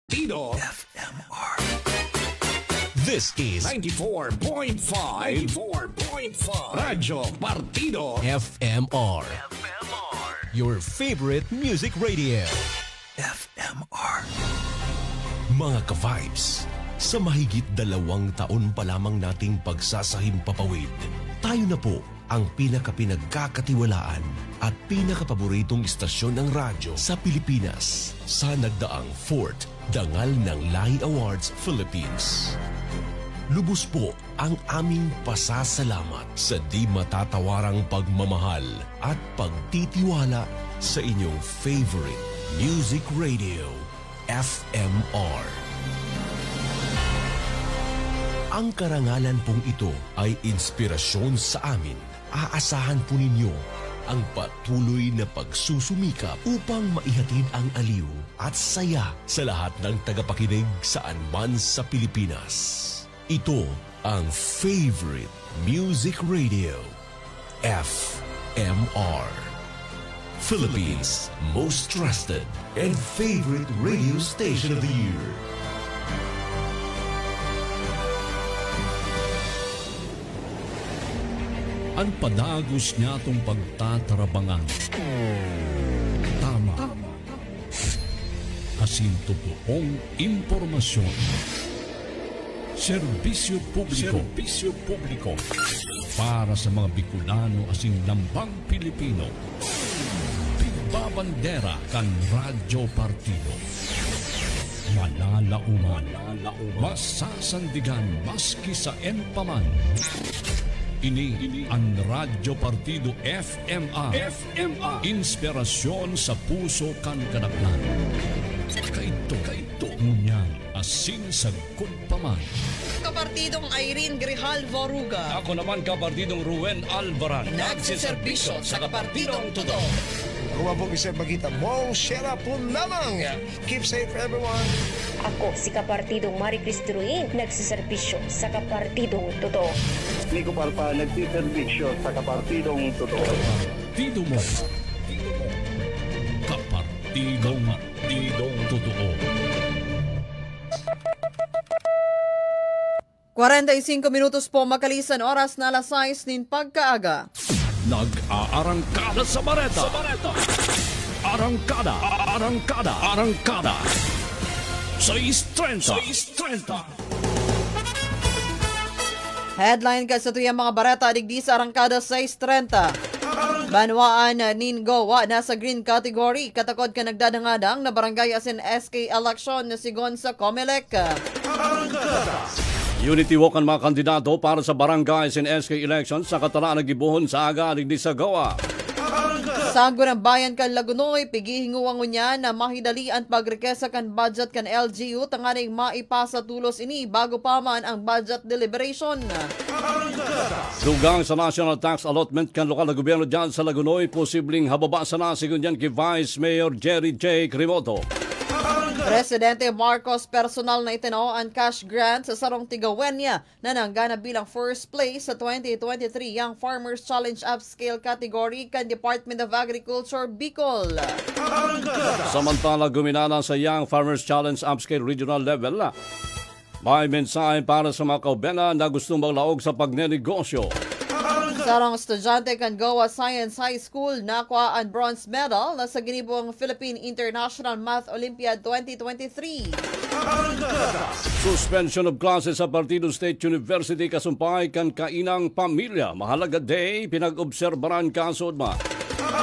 Partido FMR. This is 94.5 Radyo Partido FMR. Your favorite music radio. FMR. Mga ka-vibes, sa mahigit 2 taon pa lamang nating pagsasahim papawid, tayo na po ang pinakapinagkakatiwalaan at pinakapaboritong istasyon ng radyo sa Pilipinas sa nagdaang 4th Dangal ng Lahi Awards Philippines. Lubos po ang aming pasasalamat sa di matatawarang pagmamahal at pagtitiwala sa inyong favorite music radio, FMR. Ang karangalan pong ito ay inspirasyon sa amin. Aasahan po ninyo ang patuloy na pagsusumikap upang maihatid ang aliw at saya sa lahat ng tagapakinig saan man sa Pilipinas. Ito ang favorite music radio, FMR. Philippines' most trusted and favorite radio station of the year. Ang padagos niya itong pagtatarabangan. Tama. Asin totoong impormasyon. Serbisyo publiko. Para sa mga Bicolano asing lambang Pilipino. Pigbabandera kan Radyo Partido. Malalauman. Masasandigan maski sa empaman. Ini ang Radyo Partido FMR. Inspirasyon sa puso kan kanaplan. Kaito ngunyang asin sa paman. Kapartidong Irene Grijalvo Ruga. Ako naman kapartidong Ruel Alvaran. Nagsiservisyo sa Kapartidong Totoo. Kuha po kasi magkita mong shera po lamang. Keep safe everyone. Ako si Kapartidong Marie Cristruin, nagsiservisyo sa Kapartidong Totoo. Nico Parpa, nagsiservisyo sa Kapartidong Totoo. Partido mo. Kapartidong Totoo. 45 minutos po makalisan oras na alas 6 nin pagkaaga. Nag-aarangkada sa Bareta. Arangkada. 6:30. Headline ka sa tuyang mga barata digdi sa Arangkada 6:30. Banwaan Ningowa nasa green category. Katakod ka nagdadangadang na barangay asin SK election na sigon sa Comelec. Unity walk ang mga kandidato para sa barangays and SK elections sa katalaan nagibuhon sa aga digdi sa Gawa. Sago ng bayan kan Lagunoy, pigihinguwang niya na mahidalian pagrekesa kan budget kan LGU tanganing maipasa tulos ini bago pa man ang budget deliberation. Dugang sa national tax allotment kan lokal na gobyerno dyan sa Lagunoy, posibleng hababa sa nasigon dyan kay Vice Mayor Jerry J. Crimoto. Presidente Marcos personal na itinaw ang cash grant sa sarong Tigawenya na nanggana bilang first place sa 2023 Young Farmers Challenge Upscale category kan Department of Agriculture Bicol. Samantala guminana sa Young Farmers Challenge Upscale Regional Level. May mensahe para sa mga kaubena na gustong maglaog sa pagnenegosyo. Sarang estudyante kan Goa Science High School nakuha ang bronze medal na sa ginibong Philippine International Math Olympiad 2023. Suspension of classes sa Partido State University kasumpay kan kainang pamilya. Mahalaga day, pinag-obserbaran kasod ma.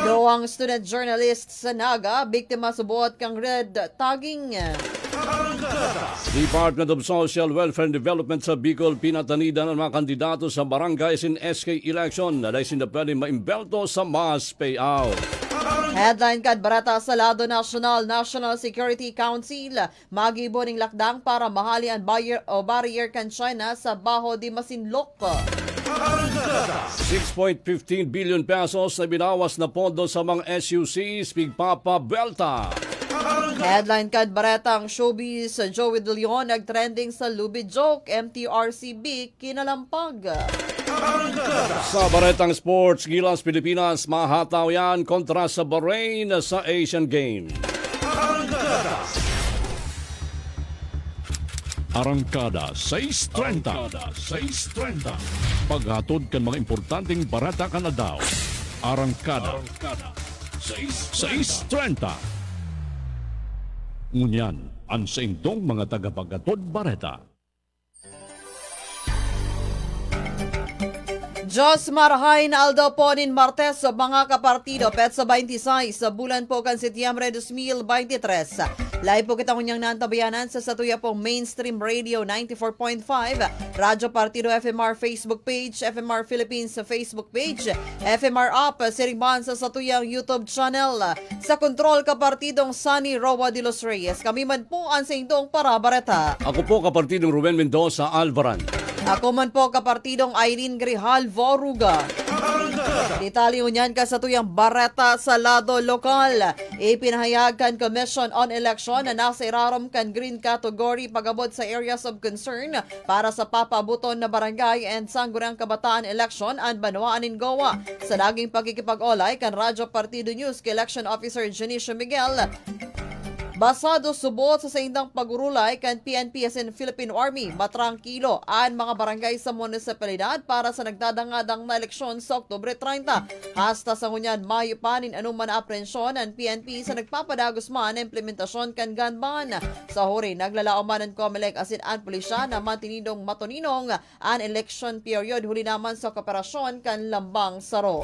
Doang student journalist sa Naga, biktima subuot kang red tagging. Department of Social Welfare and Development sa Bicol pinatanidan ang mga kandidato sa barangays in SK election na dahil na pwede maimbelto sa mass payout. Headline kad barata sa lado National Security Council magiboning lakdang para mahali ang barrier kan China sa Baho de Masinloc. 6.15 billion pesos na binawas na pondo sa mga SUCs pigpapa belta. Headline kad baretang showbiz Joey De Leon nagtrending sa Lubid Joke MTRCB kinalampag. Sa baretang sports, Gilas Pilipinas mahataw yan kontra sa Bahrain sa Asian Games. Arangkada 630. Paghatod kan mga importanteng barata kan adlaw. Arangkada 630. Ngunyan, ang sa indong mga tagapaghatod barata. Diyos marahay na aldaw po nin Martes sa mga kapartido petsa 26 sa bulan po kan Setyembre 2023. Live po kitang unyang nantabayanan sa satuya pong Mainstream Radio 94.5, Radyo Partido FMR Facebook page, FMR Philippines sa Facebook page, FMR App, Sirigban sa satuyang YouTube channel. Sa kontrol kapartidong Sunny Roa de los Reyes, kami man po ang sa indong parabareta. Ako po kapartidong Ruben Mendoza Alvaran. Ako man po kapartidong Irene Grihal Voruga. Detalye niyan ka sa tuyang bareta sa lado lokal. Ipinahayag kan Commission on Election na nasa irarom kan green category pagabot sa areas of concern para sa papabuton na barangay and sangguniang kabataan election and Banwaan Goa. Sa naging pagkikipag-olay kan Radyo Partido News kay Election Officer Janicio Miguel, basado subot sa indang pagurulay kan PNP as in Philippine Army, matrangkilo ang mga barangay sa munisipalidad para sa nagdadangadang na eleksyon sa Oktubre 30. Hasta sa ngunyan, Mayo panin anuman na aprensyon ang PNP sa nagpapadagos man na implementasyon kan gun ban. Sa huri, naglalao man ang COMELEC as in ang pulisya na matinidong matuninong ang election period huli naman sa kooperasyon kan Lambang Saro.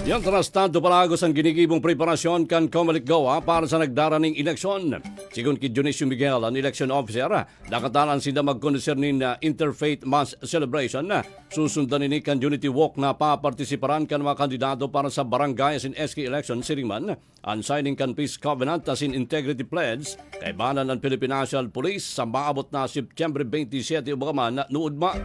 Yan trastado palagos ang ginigibong preparasyon kan COMELEC Goa para sa nagdaraning eleksyon. Sigun kay Dionisio Miguel, ang election officer, nakatalan sila magkonsernin na Interfaith Mass Celebration. Susundan ni kan Unity Walk na papartisiparan kan mga kandidato para sa barangay as in SK election siringman. Ang signing kan Peace Covenant as in Integrity Pledge kay banan ng Philippine National Police sa maabot na September 27 ubaman nuudma.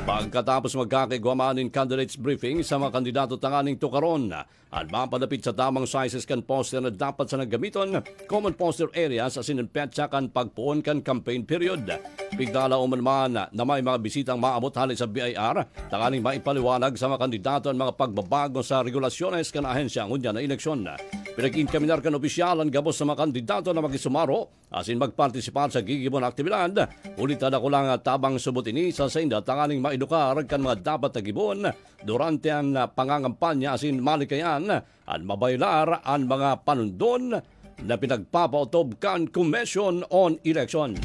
Pagkatapos magkakigwamanin candidates briefing sa mga kandidato tanganing tukaron at mapalapit sa tamang sizes kan poster na dapat sa naggamiton, common poster areas as in petsa kan pagpuon kan campaign period. Pigdala umanman na may mga bisitang maabot halit sa BIR, tanganing maipaliwanag sa mga kandidato ang mga pagbabago sa regulasyones kan ahensya ngunya na eleksyon. Pinag-inkaminar kan opisyal ang gabos sa mga kandidato na makisumaro as in magpartisipar sa gigibon aktibidad. Ulitan ako lang tabang subot ini sa inda tanganing maedukar kan mga dapat nagibon durante ang pangangampanya as in malikayan at mabaylar ang mga panundon na pinagpapautob kan Commission on Election.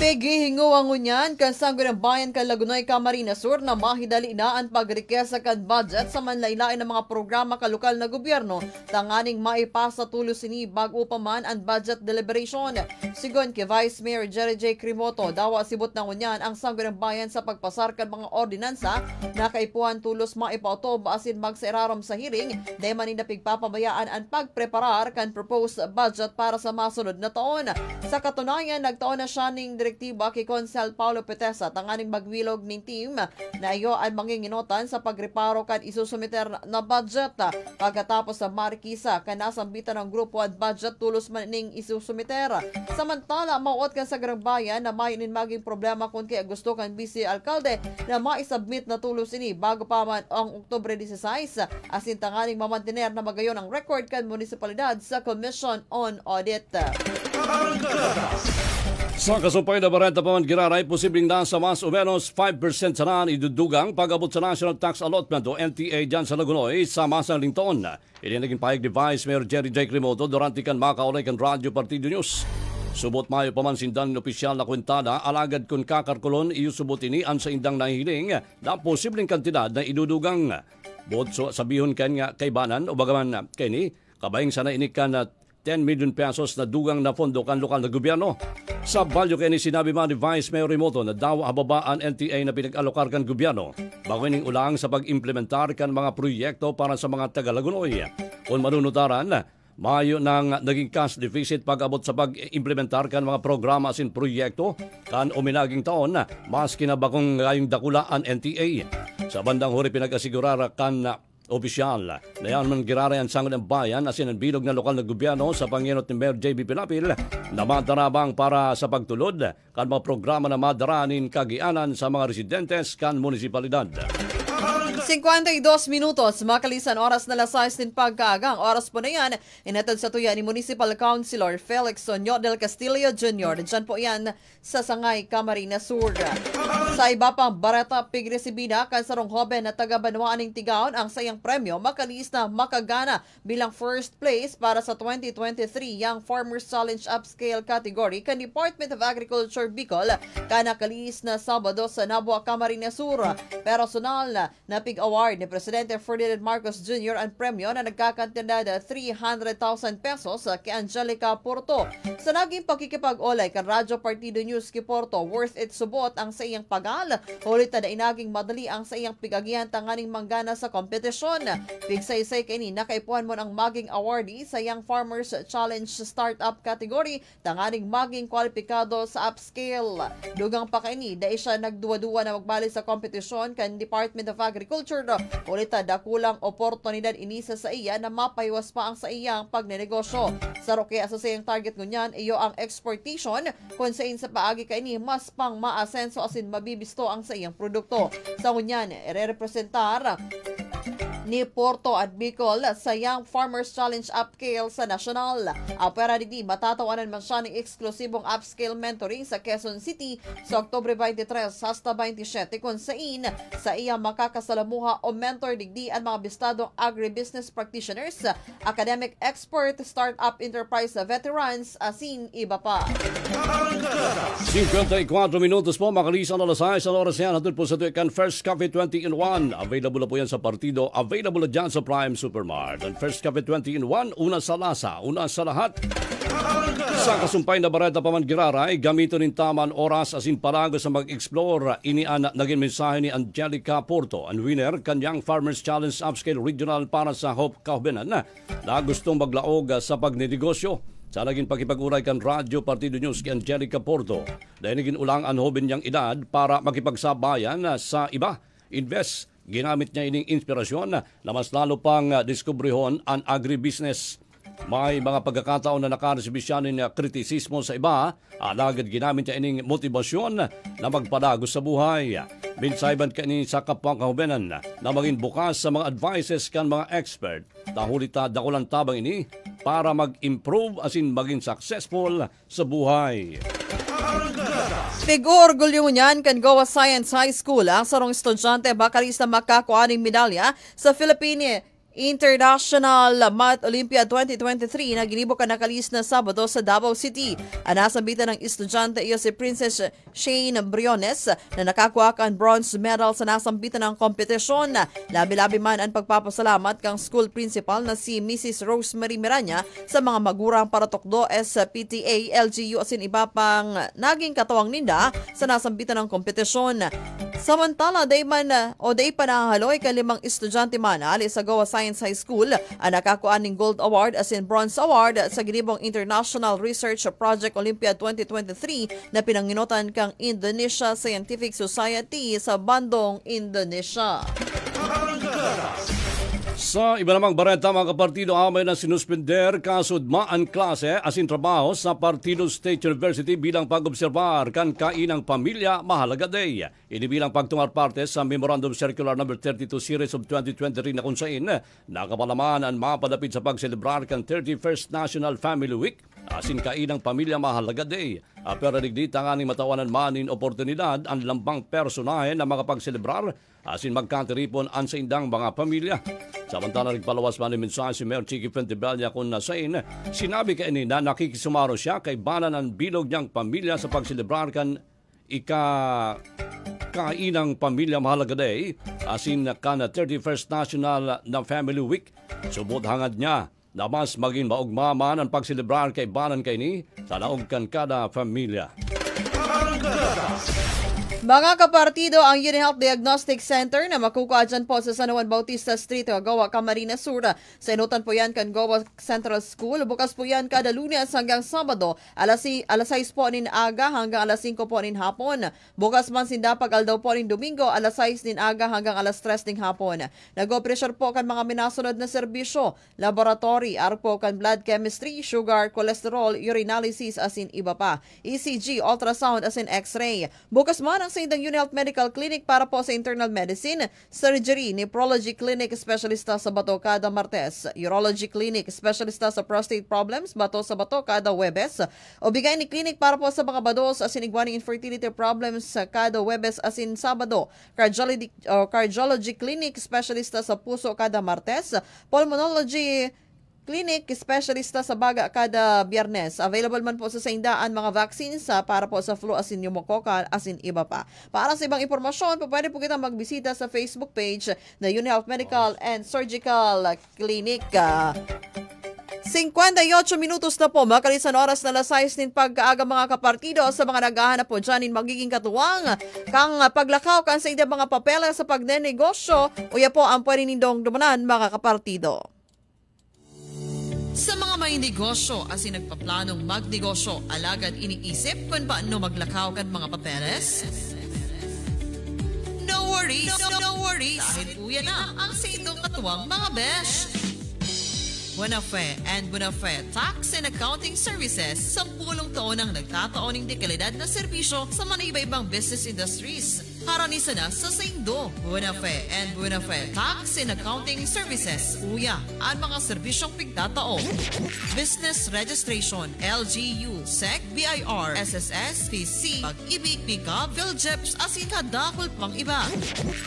Pigihingo ang unyan kan Sangguniang Bayan kan Lagunoy, Camarines Sur na mahidali na ang pagrikesa kan budget sa manlaylain ng mga programa ka lokal na gobyerno tanganing maipasa tulos ini bago pa man ang budget deliberation. Sigon kay Vice Mayor Jerry J. Crimoto, dawa sibot ng unyan ang Sangguniang Bayan sa pagpasar kan mga ordinansa na kaipuhan tulos maipautob asin magsairarom sa hearing de manin na pigpapabayaan ang pagpreparar kan proposed budget para sa masunod na taon. Sa katunayan, nagtaon na siya ning direktiba kay Consel Paulo Petesa tanganing magwilog ning team na iyo ang manginginotan sa pagreparo kan isusumiter na budget. Pagkatapos sa markisa kan nasambitan ng grupo at budget tulos man ning isusumiter. Samantala, mauot kan sa Grangbayan na may maging problema kung kaya gusto kan Vice Alcalde na maisubmit na tulos ini bago pa man ang Oktubre 16 asin tanganing mamantiner na magayon ang record kan munisipalidad sa Commission on Audit. Sa kasumpay na barenta pa man giraray, posibleng nasa mas o menos 5% sa naan idudugang pag-abot sa National Tax Allotment o NTA dyan sa Lagunoy sa masang lingtaon. Ini naging pahig ni Vice Mayor Jerry J. Crimoto durante kan makaulay kan Radyo Partido News. Subot mayo pa man sindan ng opisyal na kwentada, alagad kung kakarkulon iusubot ini ang sa indang nahihiling na posibleng kantidad na idudugang. Bot so sabihon kan nga kaibanan o bagaman kay ni, kabayang sana inikan na 10 million pesos na dugang na pondo kan lokal na gobyerno. Sa balyo kay ni sinabi man ni Vice Mayor Crimoto na daw hababa ang NTA na pinag-alokar kan gobyerno bago ning ulang sa pag-implementar kan mga proyekto para sa mga taga-Lagunoy. Kung manunutaran, mayo nang naging cash deficit pag-abot sa pag-implementar kan mga programa sin proyekto kan uminaging taon mas kinabakong ngayong dakula ang NTA. Sa bandang huri pinag-asigurar kan opisyal na yan man girara ang Sangguniang Bayan asin ang bilog na lokal na gobyerno sa panginot ni Mayor J.B. Pilapil na madarabang para sa pagtulod kan mga programa na madaranin kagianan sa mga residentes kan munisipalidad. 52 minutos, makalisan oras na lasais din pagkaagang. Oras po na yan, inatad sa tuya ni Municipal Councilor Felix Sonyo del Castillo Jr. Diyan po yan sa Sangay, Camarines Sur. Sa iba pang bareta, pigresibina kan sarong hoben na taga Banwaaning Tigaon ang sayang premyo makalis na makagana bilang first place para sa 2023 Young Farmers Challenge Upscale category kan Department of Agriculture Bicol kanakalis na Sabado sa Nabua, Camarines Sur. Personal na pig-award ni Presidente Ferdinand Marcos Jr. ang premyo na nagkakantidad 300,000 pesos kay Angelica Porto. Sa naging pagkikipag-olay kan Radyo Partido News kay Porto, worth it subot ang sa iyang pagal. Ulit na inaging madali ang sa iyang pigagihan tanganing manggana sa kompetisyon. Pigsaysay kay ni nakaipuan mo ang maging awardee sa Young Farmers Challenge Startup category tanganing maging kwalipikado sa upscale. Dugang pa kay ni dahil siya nagduwa-duwa na magbalik sa kompetisyon kan Department of Agriculture. Ulit na dakulang oportunidad inisa sa iya na mapaywas pa ang sa iyang pagnenegosyo. Sa roke sa sayang target ngunyan iyo ang exportation kung sa paagi kay ni mas pang maasenso asin mabibisto ang sa iyang produkto. Sa ngunyan, ire-representar ni Porto at Bicol sa Young Farmers Challenge Upscale sa National. Pera di matatawanan man siya ng eksklusibong upscale mentoring sa Quezon City sa Oktubre 23 hasta 27 kung sain sa iya makakasalamuha o mentor digdi ang mga bistadong agribusiness practitioners, academic expert, startup enterprise veterans, asin iba pa. 54 minutos po, makalisan na lasay sa oras yan. Hatid po sa tuikan First Cafe 20-in-1. Available na po yan sa partido. Available na dyan sa Prime Supermart. And First Cafe 20-in-1, una sa lasa, una sa lahat. Sa kasumpay na bareta pa man giraray, gamito ng taman oras asin parago sa mag-explore. Iniana naging mensahe ni Angelica Porto, ang winner kanyang Farmers Challenge Upscale Regional para sa Hope Kaubenan na gustong maglaog sa pagnenegosyo. Sa naging pakipag-uray kan Radyo Partido News kay Angelica Porto, dahil naging ulang ang hoben niyang edad para makipagsabayan sa iba. Invest, ginamit niya ining inspirasyon na mas lalo pang diskubrihon ang agribusiness. May mga pagkakataon na nakaresibis siya ng kritisismo sa iba, alagad ginamit niya ining motibasyon na magpalago sa buhay. Binsayban kani sa kapwang kahubenan na maging bukas sa mga advices kan mga expert. Tahulita dakulan tabang ini para mag-improve asin maging successful sa buhay. Pig-orgulyo niyan kan Goa Science High School ang sarong estudyante bakalis na makakuha ng medalya sa Philippine International Math Olympiad 2023 na ginibok ka nakalis na Sabado sa Davao City. Ang nasambitan ng estudyante iyo si Princess Shane Briones na nakakuha kan bronze medal sa nasambitan ng kompetisyon. Labi-labi man ang pagpapasalamat kang school principal na si Mrs. Rosemary Miranya sa mga magurang para tukdo SPTA, LGU asin iba pang naging katawang ninda sa nasambitan ng kompetisyon. Samantala, day pa nahaloy kan 5 estudyante man ali sa Goa Science High School ang nakakuan ng Gold Award as in Bronze Award sa ginibong International Research Project Olympiad 2023 na pinanginutan kang Indonesia Scientific Society sa Bandung, Indonesia. Sa iba namang bareta mga kapartido, amay na sinuspender kasudmaan klase asin trabaho sa Partido State University bilang pag-obserbar kan kainang pamilya mahalaga day. Ini bilang pagtungar parte sa Memorandum Circular No. 32 Series of 2023 na kung saan nakapalaman ang mapadapit sa pagselebrar kan 31st National Family Week asin kainang pamilya mahalaga day. Pero digdi tanganing matawanan manin oportunidad ang lambang personahe na makapagselebrar asin magkatiripon ang sa indang mga pamilya. Samantala nagpalawas man ng mensahe si Mayor Chiqui Fuentebella kung nasain, sinabi kay ni na nakikisumaro siya kay banan ang bilog niyang pamilya sa pagselebrar kan kainang pamilya mahalaga day asin kan 31st National na Family Week. Subot hangad niya na mas maging maugmaman ang pagselebrar kay banan kay ni sa naog kan kada pamilya. Mga kapartido, ang UniHealth Diagnostic Center na makukuha dyan po sa San Juan Bautista Street, Goa, Camarines Sur. Sa inutan po yan kan Goa Central School. Bukas po yan kada Lunes hanggang Sabado, alas 6 po nin aga hanggang alas 5 po nin hapon. Bukas man sindapag aldaw po nin Domingo, alas 6 nin aga hanggang alas 3 nin hapon. Nag-o-pressure po kan mga minasunod na serbisyo, laboratory, po kan blood chemistry, sugar, cholesterol, urinalysis asin iba pa, ECG, ultrasound asin x-ray. Bukas man ang sa Indang UniHealth Medical Clinic para po sa internal medicine, surgery, nephrology clinic, specialista sa bato kada Martes, urology clinic, specialista sa prostate problems, bato sa bato kada Webes, obigay ni clinic para po sa mga bados asin igwaning infertility problems kada Webes asin Sabado, cardiology clinic, specialista sa puso kada Martes, pulmonology clinic, specialista sa baga kada Biyernes. Available man po sa saindaan mga vaccines para po sa flu asin pneumococcal asin iba pa. Para sa ibang impormasyon, pwede po kita magbisita sa Facebook page na UniHealth Medical and Surgical Clinic. 58 minutos na po, makalisan oras na lasayas din pagkaaga mga kapartido sa mga naghahanap po dyan magiging katuwang kang paglakaw kan sa mga papela sa pagnenegosyo o ya po ang pwede nindong dumanan mga kapartido. Sa mga may negosyo asin nagpaplanong magnegosyo, alagad iniisip kung paano maglakaw kan mga papeles? No worries, no worries. Dahil po yan na ang sa indong katuwang mga besh. Buenafe and Buenafe Tax and Accounting Services, 10 taon ang nagtataoning dekalidad na serbisyo sa mga iba-ibang business industries. Haranisa na sa Saindo. Buenafe and Buenafe Tax and Accounting Services. Uya, ang mga serbisyong pigtatao. Business Registration, LGU, SEC, BIR, SSS, PC, Pag-ibig, PICA, PhilJeps, asin kadakol pang iba.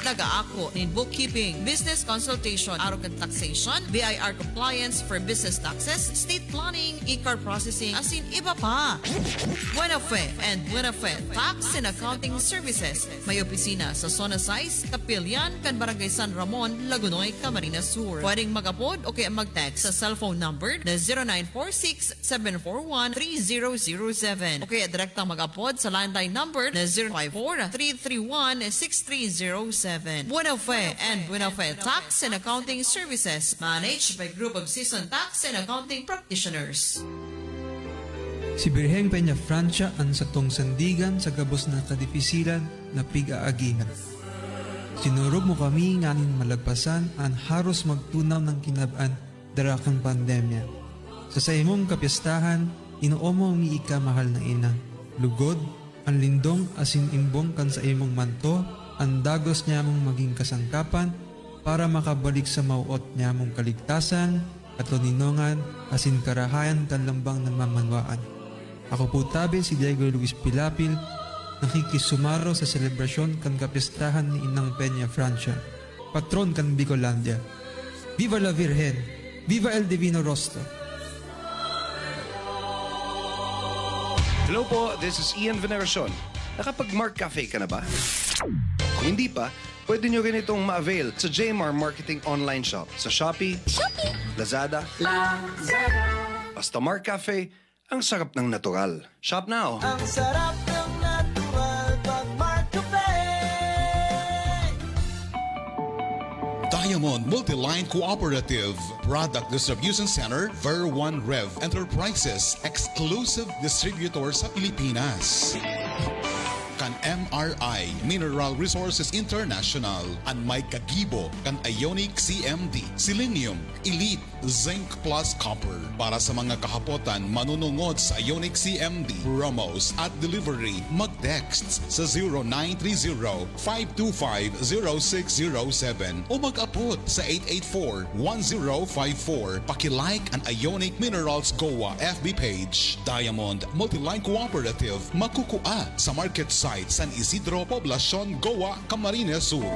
Nag-aako in bookkeeping, business consultation, arrogant taxation, BIR compliance for business taxes, state planning, e-card processing, asin iba pa. Buenafe and Buenafe Tax and Accounting Services. May opisina sa Zona 6, Kapilyan, kan Barangay San Ramon, Lagunoy, Camarines Sur. Pwedeng mag-upload o kaya mag-text sa cellphone number na 0946-741-3007 o kaya direktang mag-upload sa landline number na 054-331-6307. Buenafe and Buenafe Tax and Accounting Services, managed by Group of Seasoned Tax and Accounting Practitioners. Si Birheng Peña Francia ang satong sandigan sa gabos na kadipisilan na pig-aagihan. Sinurog mo kami nganin malagpasan ang haros magtunaw ng kinabaan darakang pandemya. Sa imong kapistahan, inuomo mi ika mahal na ina. Lugod, ang lindong asin imbong kan sa imong manto, ang dagos niya mong maging kasangkapan para makabalik sa mauot niya mong kaligtasan, katuninongan, asin karahayan kan lambang ng mamanwaan. Ako po tabi si Diego Luis Pilapil, nakikisumaro sa selebrasyon kan kapistahan ni Inang Peña Francia, patron kan Bicolandia. Viva la Virgen! Viva el Divino Rostro! Hello po, this is Ian Veneracion. Nakapag-Mark Cafe ka na ba? Kung hindi pa, pwede nyo rin itong ma-avail sa JMR Marketing Online Shop sa Shopee, Lazada, basta Mark Cafe, ang sarap ng natural. Shop now! Ang sarap ng natural pag Mark Cafe! Diamond Multiline Cooperative Product Distribution Center, Ver 1 Rev Enterprises, exclusive distributor sa Pilipinas. Kan MRI, Mineral Resources International, ang may kagibo kan Ionic CMD, Selenium, Elite, Zinc Plus Copper. Para sa mga kahapotan manunungod sa Ionic CMD, promos at delivery, mag-text sa 0930-525-0607 o mag-upload sa 884-1054. Pakilike ang Ionic Minerals Goa FB page. Diamond Multiline Cooperative, makukua sa market site San Isidro, Poblacion, Goa, Camarines Sur.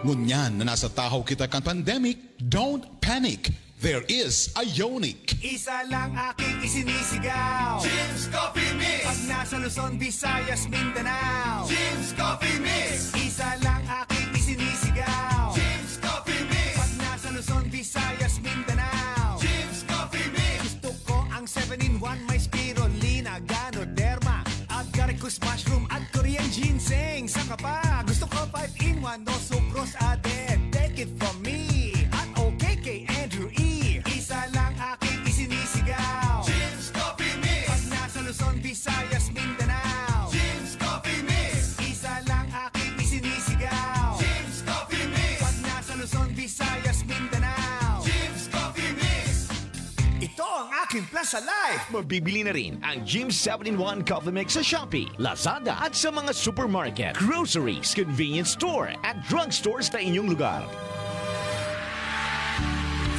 Ngunyan na nasa tahaw kita kan pandemic, don't panic. There is Ionic. Isa lang aking isinisigaw, Jim's Coffee Mix. Pag nasa Luzon, Visayas, Mindanao, Jim's Coffee Mix. Isa lang aking isinisigaw, Jim's Coffee Mix. Pag nasa Luzon, Visayas, Mindanao, Jim's Coffee Mix. Gusto ko ang 7-in-1, may spirulina, ganoderma, at garicus mushroom at Korean ginseng. Saka pa, gusto ko 5-in-1, no sucrose added. Take it from me, at okay kay Andrew E. Isa lang aking isinisigaw, Jim's Coffee Mix. Pag nasa Luzon, Visayas, Mindanao, Jim's Coffee Mix. Isa lang aking isinisigaw, Jim's Coffee Mix. Pag nasa Luzon, Visayas, Mindanao, Jim's Coffee Mix. aking Plaza Life. Mabibili na rin ang Jim 7-in-1 Coffee Mix sa Shopee, Lazada at sa mga supermarket, groceries, convenience store at drugstores sa inyong lugar.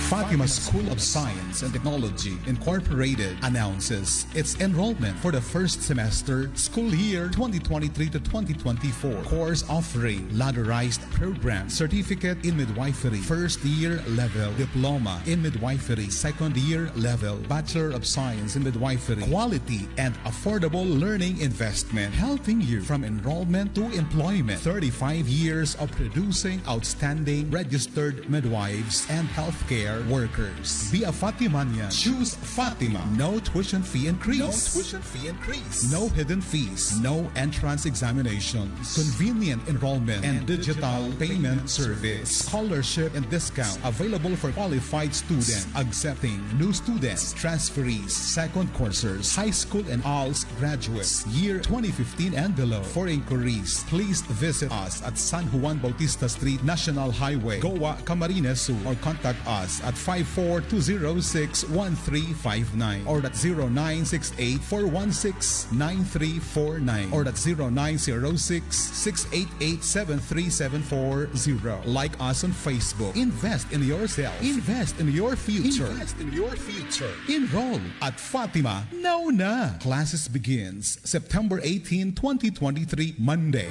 Fatima School of Science and Technology Incorporated announces its enrollment for the first semester school year 2023 to 2024. Course offering ladderized program, certificate in midwifery, first year level, diploma in midwifery, second year level, Bachelor of Science in Midwifery, quality and affordable learning investment, helping you from enrollment to employment. 35 years of producing outstanding registered midwives and healthcare workers. Be a Fatimania. Choose Fatima. No tuition fee increase. No tuition fee increase. No hidden fees. No entrance examinations. Convenient enrollment and digital payment service. Scholarship and discount available for qualified students. Accepting new students, transferees, second coursers, high school and ALS graduates, year 2015 and below. For inquiries, please visit us at San Juan Bautista Street, National Highway, Goa, Camarines Sur, or contact us at 542061359 or at 0968-416-9349 or at 0906-688-73740. Like us on Facebook. Invest in yourself. Invest in your future. Invest in your future. Enroll at Fatima. Now na! Classes begins September 18, 2023, Monday.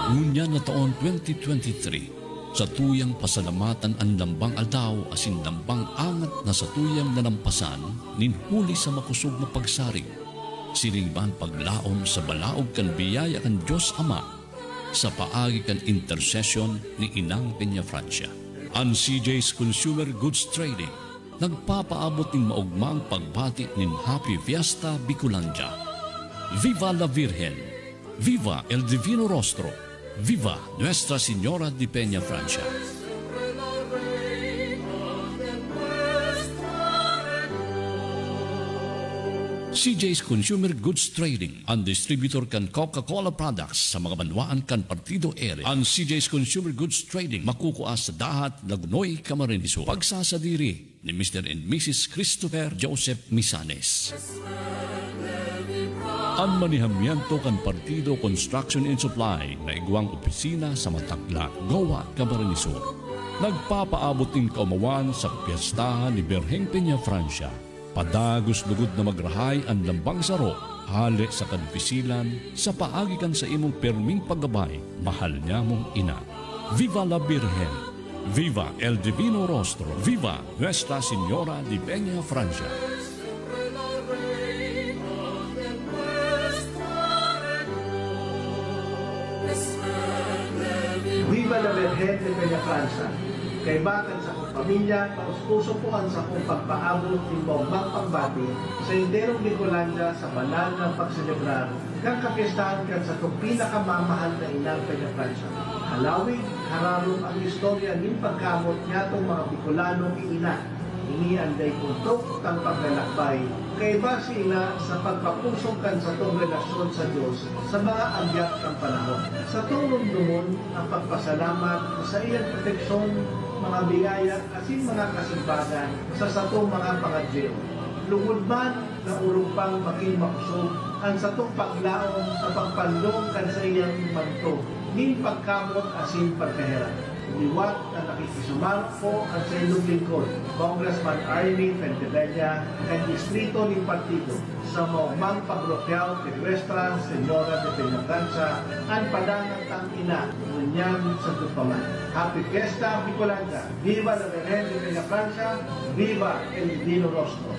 Ngunya na taon 2023, sa tuyang pasalamatan ang lambang aldaw asin lambang angat na sa tuyang nanampasan ninhuli sa makusog na pagsaring. Siningban paglaom sa balaog kan biyaya kan Diyos Ama sa paagi kan intercession ni Inang Peña Francia. Ang CJ's Consumer Goods Trading nagpapaabot ng maugmang pagbati nin Happy Fiesta Bicolandia. Viva la Virgen! Viva el Divino Rostro! Viva Nuestra Señora de Peña Francia! CJ's Consumer Goods Trading, ang distributor kan Coca-Cola products sa mga banwaan kan partido area. Ang CJ's Consumer Goods Trading makukuha sa Dahat, Lagnoy, Camarines Sur. Pagsasadiri ni Mr. and Mrs. Christopher Joseph Misanes. Ang manihamiento kan Partido Construction and Supply na igwang opisina sa Matagla, Goa, Camarines Sur. Nagpapaabot din kaumawan sa piyestahan ni Birheng Peña Francia. Padagos lugod na magrahay ang lambang saro, hali sa kadipisilan, sa paagi kan sa imong perming paggabay, mahal niya mong ina. Viva la Virgen! Viva el Divino Rostro! Viva Nuestra Señora de Peña Francia! Viva la Virgen de Peña Francia! Kay bakan sa kong pamilya, taos-puso po ang sa kong pagpaabot ng maugmang pagbati sa Inderong Bicolandia sa banal ng pagselebrar kang kapiestahan kan sa itong pinakamamahal na Inang Peña Francia. Halawig, hararong ang istorya ng pagkamot niya itong mga Bicolanong iina. Ini anday puntok kang paglalakbay. Kay ba si ina sa pagpapusong kan sa itong relasyon sa Diyos sa mga agyak ng panahon. Sa itong lumdumon ang pagpasalamat sa iyang proteksyon, mga biyaya asin mga kasimbagan sa satong mga pangadyo. Lugod man na urumpang making makusog ang satong paglaom sa pagpandong kan sa iyang manto, ning pagkamot asin pagkahera. Liwat na nakikisumang po ang sa inyong lingkod, Congressman Arnie Pentebella, ang distrito ng partido sa maumang pagropial kay Nuestra Señora de Peña Francia, ang padangang tang ina, ngunyan sa tupaman. Happy Fiesta Bicolandia! Viva la Virgen de Peña Francia! Viva el Divino Rostro!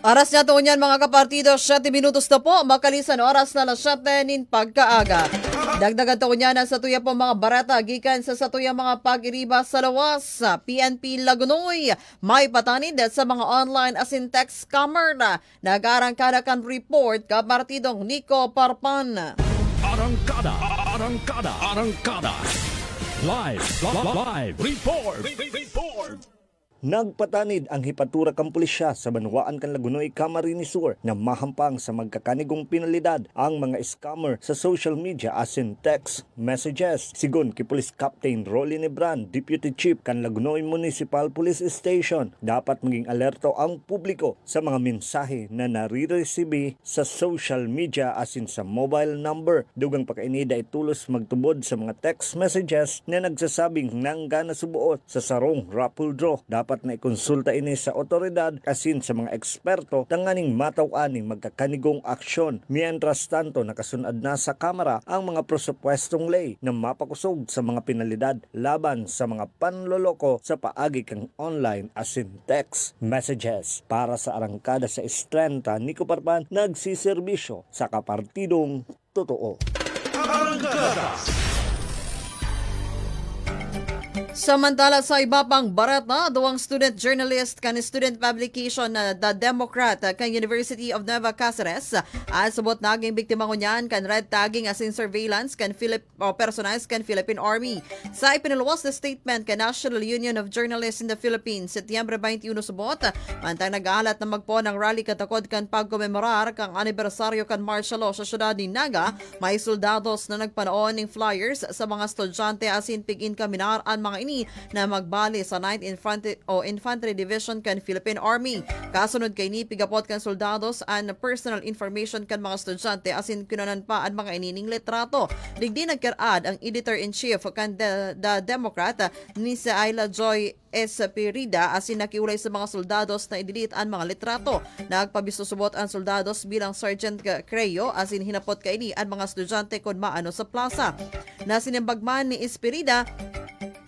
Aras na to niyan mga kapartido, 7 minutos na po, makalisan oras na 7 nin pagkaaga. Dagdagan to niyan sa tuya po mga barata, gikan sa tuya mga pag-iriba sa lawas, sa PNP Lagunoy, may patanid sa mga online asin text scammer na nag-arangkada kan report kapartidong Nico Parpan. Arangkada, arangkada, arangkada. Live report. Nagpatanid ang hipatura kang pulisya sa Banwaan kan Lagunoy, Camarines Sur na mahampang sa magkakanigong penalidad ang mga scammer sa social media as in text messages. Sigon kay Police Captain Rolly Nebran, Deputy Chief kan Lagunoy Municipal Police Station, dapat maging alerto ang publiko sa mga mensahe na nare-receive sa social media as in sa mobile number. Dugang pakainida itulos magtubod sa mga text messages na nagsasabing nangga na subuot sa sarong raffle draw. Dapat na ikonsulta ini sa otoridad asin sa mga eksperto tanganing mataw-aning magkakanigong aksyon. Mientras tanto nakasunad na sa kamera ang mga presupuestong lay na mapakusog sa mga penalidad laban sa mga panloloko sa paagi kang online asin text messages. Para sa arangkada sa Estrenta, Nico Parpan, nagsiservisyo sa kapartidong totoo. Samantala sa iba pang barata, duwang student journalist kan student publication na The Democrat kan University of Nueva Cáceres asubot naging biktima ko niyan kan red tagging as in surveillance kan personalized kan Philippine Army. Sa ipinalawas na statement kan National Union of Journalists in the Philippines, Setyembre 21 subot, mantang nag-aalat na magpo ng rally katakod kan pagkomemorar kang anibersaryo kan martial law sa syudad ni Naga, may soldados na nagpanaon ng flyers sa mga estudyante asin pigin kaminar ang mga ini na magbali sa 9th Infantry Division kan Philippine Army. Kasunod kay ni pigapot kan soldados and personal information kan mga estudyante asin kinunan pa ang mga inining litrato. Digdi nagkarad ang editor-in-chief kan The Democrat ni si Ayla Joy Espirida asin nakiulay sa mga soldados na idilit ang mga litrato. Nagpabisusubot ang soldados bilang Sergeant Creo asin hinapot kay ni ang mga estudyante kung maano sa plaza. Na sinimbagman ni Espirida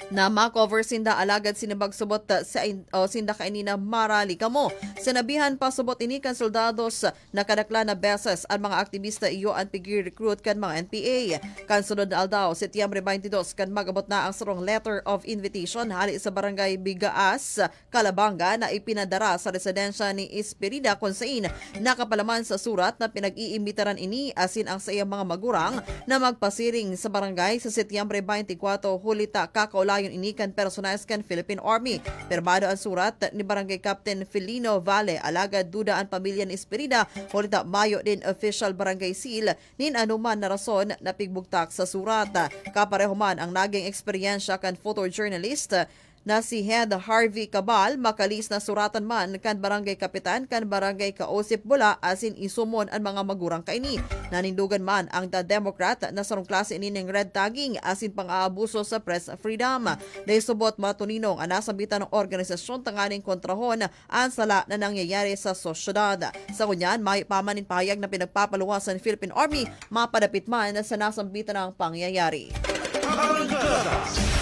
na makover sinda alagad sinibag subot sa sinda kaini na marali kamo. Sinabihan pa subot ini kan soldados na kadakla na beses ang mga aktivista iyo ang pigi-recruit kan mga NPA. Kan sunod na aldaw, Setyembre 22 kan magabot na ang sarong letter of invitation hali sa barangay Bigaas, Calabanga na ipinadara sa residensya ni Espirida kung saan nakapalaman sa surat na pinag-iimbitaran ini asin ang sa iyang mga magurang na magpasiring sa barangay sa Setyembre 24 hulita kakaulan yung inikan personalized kan Philippine Army. Pirmado ang surat ni Barangay Captain Felino Valle, alagad duda ang pamilya ni Espirida, hulita Mayo din official barangay seal nin anuman na rason na pigbugtak sa surat. Kapareho man ang naging eksperyensya kan photojournalist na si Head Harvey Cabal, makalis na suratan man kan barangay kapitan kan barangay Kaosip Bula asin isumon ang mga magurang kaini. Nanindugan man ang The Democrat na sarong klase ini ng red tagging asin pang-aabuso sa press freedom. Naisubot matuninong ang nasabitan ng organisasyon tanganing kontrahon ang sala na nangyayari sa sosyedad. Sa kunyan, may pamanin pahayag na pinagpapaluwasan ng Philippine Army, mapadapit man sa nasambitan ng pangyayari.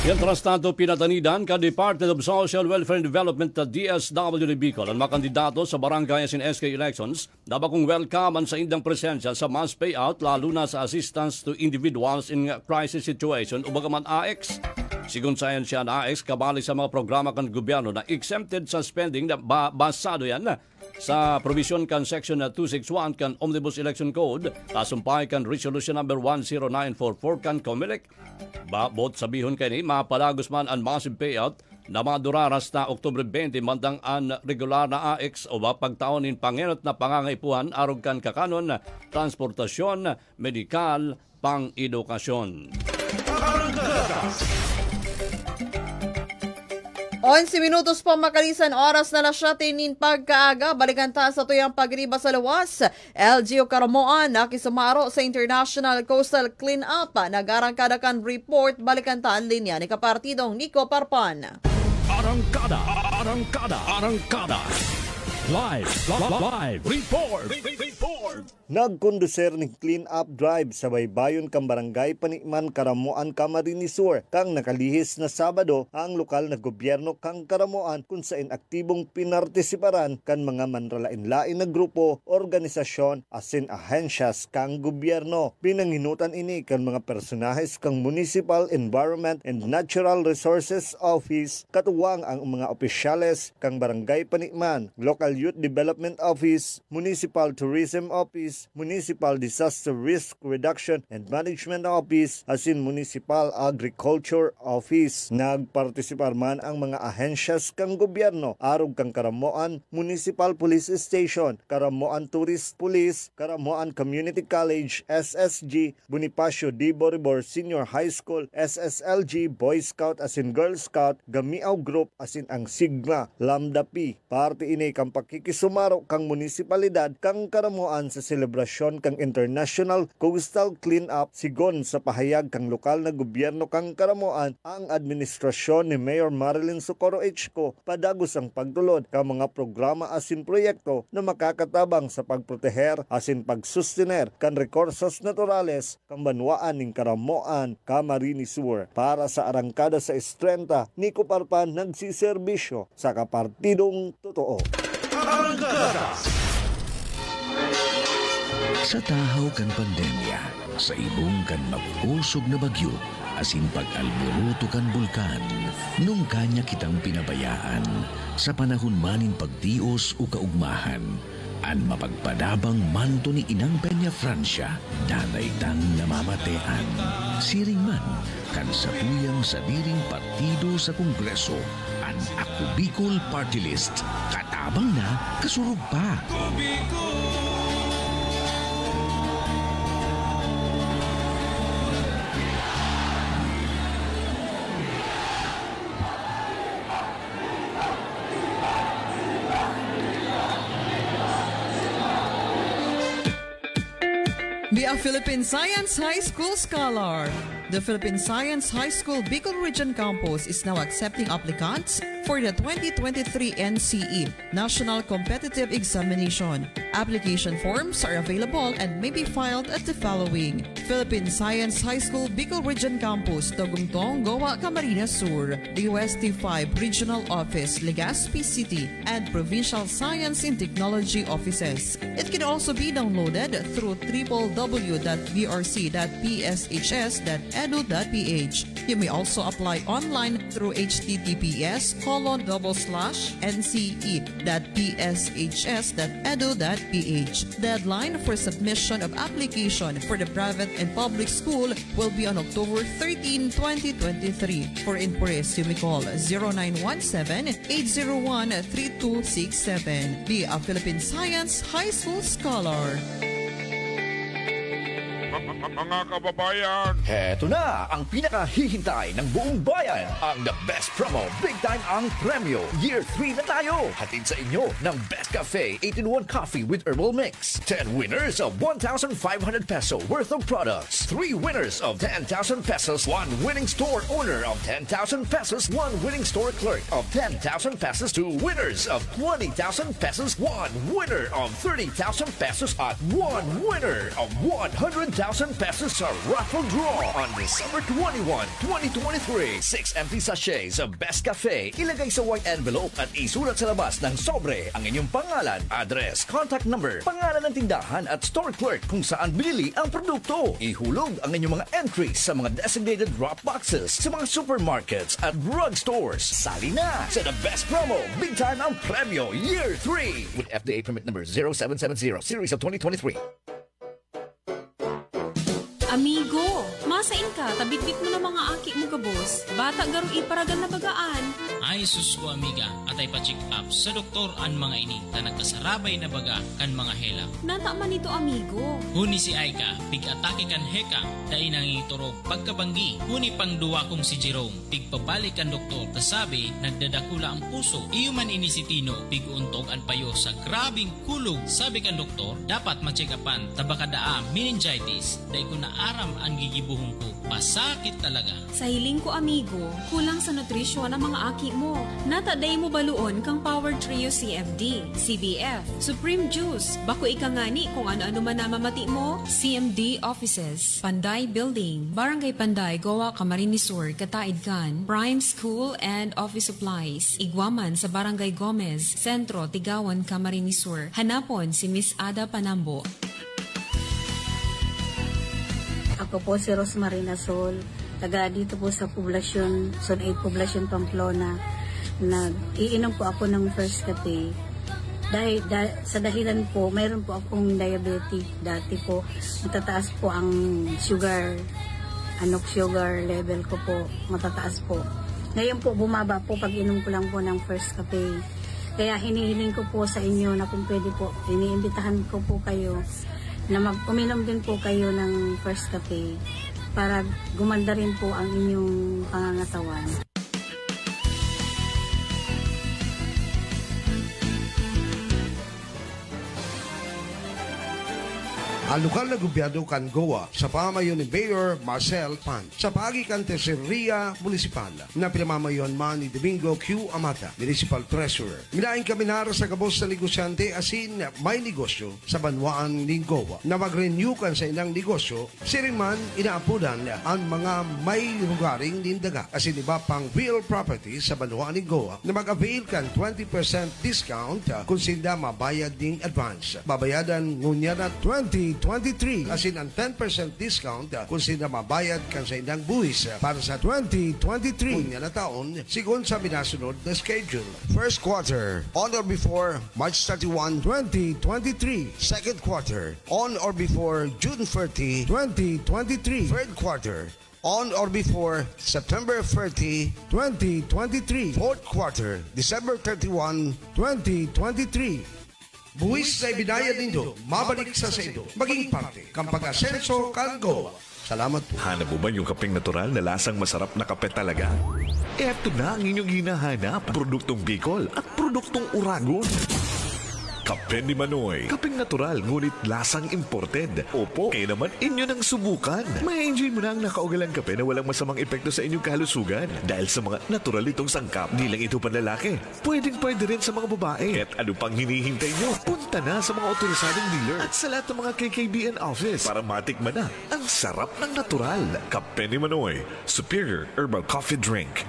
Mientras tanto, pinatanidan ka Department of Social Welfare and Development at DSWD Bicol ang mga kandidato sa barangay and SK elections na bakong welcome sa indang presensya sa mass payout lalo na sa assistance to individuals in crisis situation o bagaman AX. Sigun sa siya na AX, kabali sa mga programa kan gobyerno na exempted sa spending na basado yan sa provision kan section 261 kan Omnibus Election Code, kasumpay kan Resolution number 10944 kan COMELEC. Bot sabihon kay ni mapalagos man ang massive payout na maduraras na Oktubre 20 mandang ang regular na AX o pagtaon in pangenot na pangangaipuhan arog kan kakanon, transportasyon, medikal, pang-edukasyon. 11 minutos po makalisan oras na lasyatin pagkaaga. Balikan ta sa tuyang pagriba sa lawas. LGU Caramoan nakisumaro sa International Coastal Cleanup. Nagarangkada kan report. Balikan ta ang linya ni kapartidong Nico Parpan. Arangkada. Live report. Nagkonduser ng clean up drive sa baybayon kang barangay Panikman, Caramoan, Camarines Sur kang nakalihis na Sabado ang lokal na gobyerno kang Caramoan kung saan aktibong pinartisiparan kan mga manralain-lain na grupo, organisasyon, asin ahensyas kang gobyerno. Pinanghinutan ini kan mga personahes kang Municipal Environment and Natural Resources Office, katuwang ang mga opisyales kang barangay Panikman, local Municipal Youth Development Office, Municipal Tourism Office, Municipal Disaster Risk Reduction and Management Office, asin Municipal Agriculture Office. Nagpartisipar man ang mga ahensyas kang gobyerno arog kang Karamoan Municipal Police Station, Karamoan Tourist Police, Karamoan Community College, SSG, Bonifacio D. Boribor Senior High School, SSLG, Boy Scout asin Girl Scout, Gamiaw Group asin ang Sigma, Lambda Pi. Parte ini kang pakikisumaro kang munisipalidad kang Karamoan sa selebrasyon kang International Coastal Cleanup. Sigon sa pahayag kang lokal na gobyerno kang Karamoan, ang administrasyon ni Mayor Marilyn Socorro H. padagos ang pagtulod kang mga programa asin proyekto na makakatabang sa pagproteher asin pagsustener kan rekursos naturales kang banwaan ning Karamoan, Camarines Sur. Para sa arangkada sa Estrenta, Nico Parpan nagsiserbisyo sa kapartidong totoo. Sa tahaw kan pandemya, sa ibong kan mag-usog na bagyo, asin pag-alburuto kan bulkan, nung kanya kitang pinabayaan, sa panahon manin pagtios o kaugmahan, an mapagpadabang manto ni Inang Peña Francia, danay tang namamatean. Siring man, kan sa tuyang sadiring partido sa Kongreso, an Ako Bicol Party List, katabang na kasurog pa. Be a Philippine Science High School Scholar. The Philippine Science High School Bicol Region Campus is now accepting applicants for the 2023 NCE National Competitive Examination. Application forms are available and may be filed at the following: Philippine Science High School Bicol Region Campus, Tagumtong, Goa, Camarines Sur, the UST5 Regional Office, Legazpi City, and Provincial Science and Technology Offices. It can also be downloaded through www.vrc.pshs.edu.ph. You may also apply online through https://nce.pshs.edu.ph. Deadline for submission of application for the private and public school will be on October 13, 2023. For inquiries, you may call 0917-801-3267. Be a Philippine Science High School Scholar. Mga kababayan, Heto na ang pinakahihintay ng buong bayan, ang The Best Promo Big Time ang Premyo. Year 3 na tayo. Hatid sa inyo ng Best Cafe 8-in-1 Coffee with Herbal Mix. 10 winners of 1,500 peso worth of products. 3 winners of 10,000 pesos. 1 winning store owner of 10,000 pesos. 1 winning store clerk of 10,000 pesos. 2 winners of 20,000 pesos. 1 winner of 30,000 pesos. At 1 winner of 100,000 pesos sa raffle draw on December 21, 2023. 6 empty sachets of Best Cafe. Ilagay sa white envelope at isulat sa labas ng sobre ang inyong pangalan, address, contact number, pangalan ng tindahan at store clerk kung saan binili ang produkto. Ihulog ang inyong mga entries sa mga designated drop boxes sa mga supermarkets at drugstores. Sali na sa The Best Promo Big Time ang Premyo Year 3 with FDA permit number 0770 series of 2023. Amigo, masain ka, tabitbit mo na mga aki mo kabos. Bata garo iparagan na bagaan. Ay sus ko amiga, atay pa-check up sa doktor an mga ini na nagkasarabay na baga kan mga hela. Nata man ito amigo. Huni si Aika, pig-atake kan heka, dahil nangiturog pagkabanggi. Huni pang duwa kong si Jerome, pigpabalik kan doktor, kasabi nagdadakula ang puso. Iyo man ini si Tino, pig-untog an payo sa grabing kulog. Sabi kan doktor, dapat ma-check upan, tabakadaa, meningitis, dahil ko na aram ang gigibuhong ko. Pasakit talaga. Sa hiling ko amigo, kulang sa nutrisyon ang mga aki mo. Nataday mo baluon kang Power Trio CFD, CBF, Supreme Juice. Bako ikangani kung ano-ano man namamati mo. CMD Offices, Panday Building, Barangay Panday, Goa, Camarines Sur, Kataidkan, Prime School and Office Supplies. Igwaman sa Barangay Gomez, Sentro, Tigawan, Camarines Sur. Hanapon si Miss Ada Panambo. Ako po si Rosmarina Sol, taga dito po sa poblasyon, Zone 8 Poblasyon Pamplona. Nag-iinom po ako ng First Cafe. sa dahilan po, mayroon po akong diabetic. Dati po, matataas po ang sugar level ko po, matataas po. Ngayon po, bumaba po pag inom ko lang po ng First Cafe. Kaya hinihiling ko po sa inyo na kung pwede po, iniimbitahan ko po kayo na uminom din po kayo ng First Cafe para gumanda rin po ang inyong pangangatawan. Ang lokal na gobyerno kan Goa sa pamamayon ni Mayor Marcel Pan sa pagikan Tesoreria Municipal na pinamamayon man ni Domingo Q. Amata, Municipal Treasurer. Minaing kami nara sa kabos na negosyante asin may negosyo sa banwaan ng Goa na mag-renew kan sa ilang negosyo, siring man inaapudan ang mga may lugaring nindaga asin iba pang real property sa banwaan ng Goa na mag-avail kan 20% discount kung sila mabayad ng advance. Babayadan ngunya na 2023 asin ang 10% discount kung sila mabayad kan sa ilang buwis para sa 2023 na taon sigon sa minasunod na schedule. First quarter, on or before March 31, 2023. Second quarter, on or before June 30, 2023. Third quarter, on or before September 30, 2023. Fourth quarter, December 31, 2023. Buwis na ibinayad nindo, mabalik sa indo, maging parte, kang pag-asenso kan Goa. Salamat po. Hanap mo ba yung kapeng natural na lasang masarap na kape talaga? Eto na ang inyong hinahanap. Produktong Bicol at produktong Uragon. Kape ni Manoy. Kapeng natural, ngunit lasang imported. Opo, kayo naman inyo nang subukan. May enjoy mo na ang nakaugalang kape na walang masamang epekto sa inyong kalusugan. Dahil sa mga natural itong sangkap. Di lang ito panlalaki. Pwede rin sa mga babae. At ano pang hinihintay nyo? Punta na sa mga otorisadong dealer at sa lahat ng mga KKBN office para matikman na ang sarap ng natural. Kape ni Manoy. Superior Herbal Coffee Drink.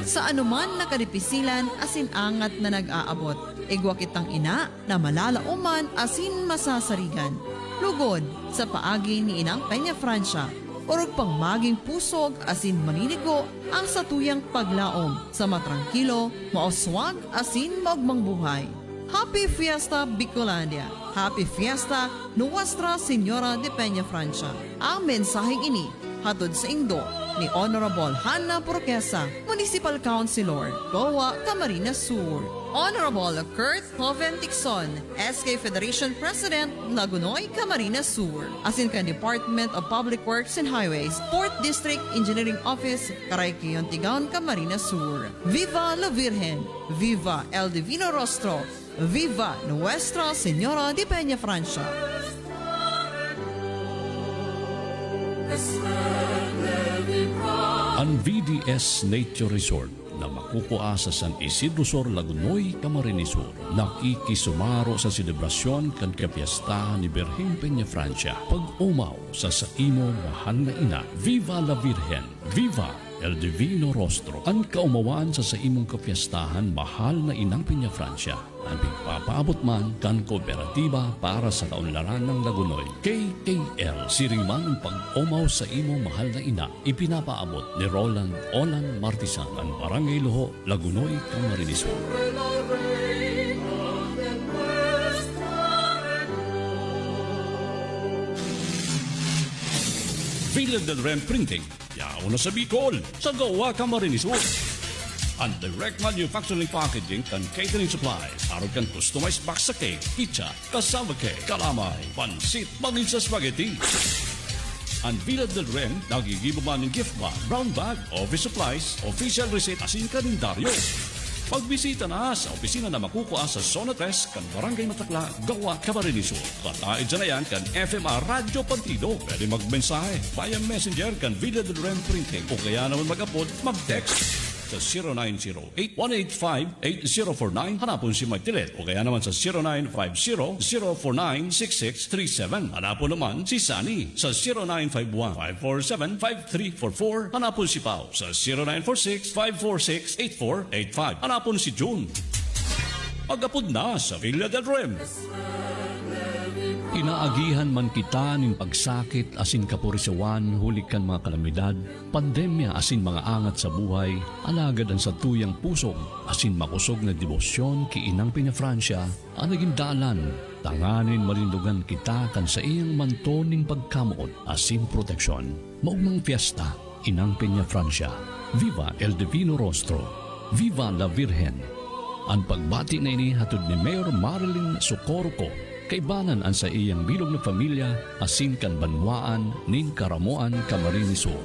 Sa anuman na kadipisilan, asin angat na nag-aabot. Igwa kitang ina na malalauman asin masasarigan. Lugod sa paagi ni Inang Peña Francia. Urog pang maging pusog asin maninigo ang satuyang paglaom sa matrangkilo, maoswag asin maugmang buhay. Happy Fiesta Bicolandia! Happy Fiesta Nuestra Señora de Peña Francia! Ang mensaheng ini hatod sa Indo ni Honorable Hanna Porquesa, Municipal Councilor, Goa, Camarines Sur. Honorable Kurt Hoven-Tixon, SK Federation President, Lagunoy, Camarines Sur. Asin ka Department of Public Works and Highways, 4th District Engineering Office, Carayquillon, Tigaon, Camarines Sur. Viva la Virgen! Viva el Divino Rostro! Viva Nuestra Señora de Peña Francia! Ang VDS Nature Resort na makukuha sa San Isidro Sur, Lagunoy, Camarines Sur, nakikisumaro sa selebrasyon kan kapiesta ni Birheng Peña Francia. Pag-umaw sa imo mahal na ina, Viva la Virgen! Viva el Divino Rostro! Ang kaumawan sa imong kapiestahan mahal na Inang Peña Francia. Ang pagpapaabot man kan kooperatiba para sa kaunlaran ng Lagunoy. KKL, siringman ang pag-umaw sa imong mahal na ina, ipinapaabot ni Roland Olan Martisan, ang Barangay Loho, Lagunoy, Camarines Sur. Villa del Rem Printing, yaw na sa Bicol, sa Goa, Camarines Sur. Ang direct manufacturing packaging kan catering supplies. Araw kan customized box sa cake, pizza, kasama cake, kalamay, pansit, maging sa spaghetti. Ang Villa del Rem, nagigibo man ng gift bag, brown bag, office supplies, official receipt, asin kalendaryo. Pagbisita na sa opisina na makukuha sa Zona 3 kan Barangay Matakla, Goa, Camarines Sur. Kataid dyan na yan kan FMR Radio Partido. Pwede magmensahe via messenger kan Villa del Rem Printing o kaya naman mag-upload, mag-text sa 0908-185-8049. Hanapon si Mike Tilet o kaya naman sa 0950-049-6637. Hanapon naman si Sunny sa 0951-547-5344. Hanapon si Pao sa 0946-546-8485. Hanapon si June. Pag-upload na sa Villa del Rem. Inaagihan man kita nin pagsakit asin kapurisawan hulik kan mga kalamidad, pandemya asin mga angat sa buhay, alagad ang sa tuyang pusog asin makusog na debosyon ki Inang Peña Francia ang naging dalan, tanganin malindugan kita kan sa iyang mantoning pagkamuot asin proteksyon. Maugmang fiesta, Inang Peña Francia. Viva el Divino Rostro. Viva la Virgen. Ang pagbati na ini hatod ni Mayor Marilyn Socorro kaibanan ang sa iyang bilog na pamilya asin kan banwaan nin Karamoan, Camarines Sur.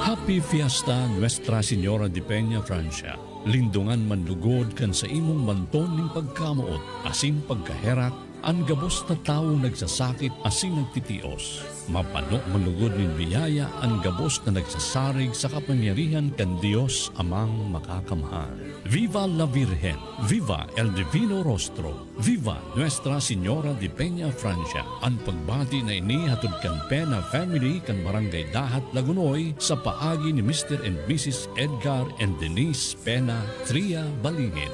Happy Fiesta Nuestra Señora de Peña Francia. Lindungan manlugod kan sa imong manton ning pagkamuot asin pagkaherak ang gabos na taong nagsasakit asin nagtitios. Mapano manlugod nin biyaya ang gabos na nagsasarig sa kapangyarihan kan Diyos amang makakamahal. Viva la Virgen! Viva el Divino Rostro! Viva Nuestra Señora de Peña Francia! Ang pagbati na ini hatod kan Pena family kan Barangay Dahat, Lagunoy sa paagi ni Mr. and Mrs. Edgar and Denise Pena Tria Balingin.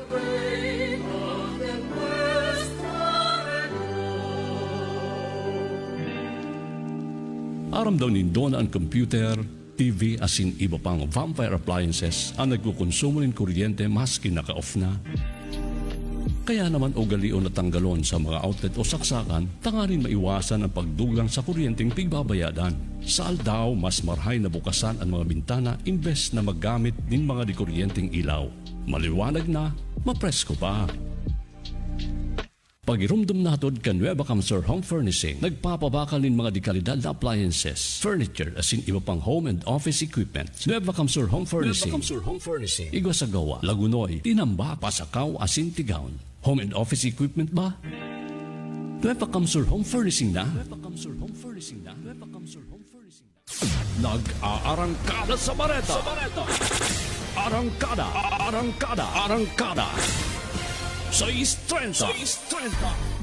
Aram daw nindo na ang computer, TV asin iba pang vampire appliances ang nagkukonsumo ng kuryente maski naka-off na. Kaya naman ugalion na tanggalon sa mga outlet o saksakan, tanganin maiwasan ang pagdugang sa kuryenteng pigbabayadan. Saan daw mas marhay na bukasan ang mga bintana imbes na maggamit din mga di kuryenteng ilaw. Maliwanag na, mapresko pa. Pagirumdum natod kan Nueva Camsur Home Furnishing, nagpapabakal nin mga dekalidad na appliances, furniture, asin iba pang home and office equipment. Nueva Camsur Home Furnishing. Igwasagawa, Lagunoy, Tinamba, Pasakaw, asin Tigaon. Home and office equipment ba? Nueva Camsur Home Furnishing na? Nag-aarangkada sa Bareta. Arangkada. Soy 30.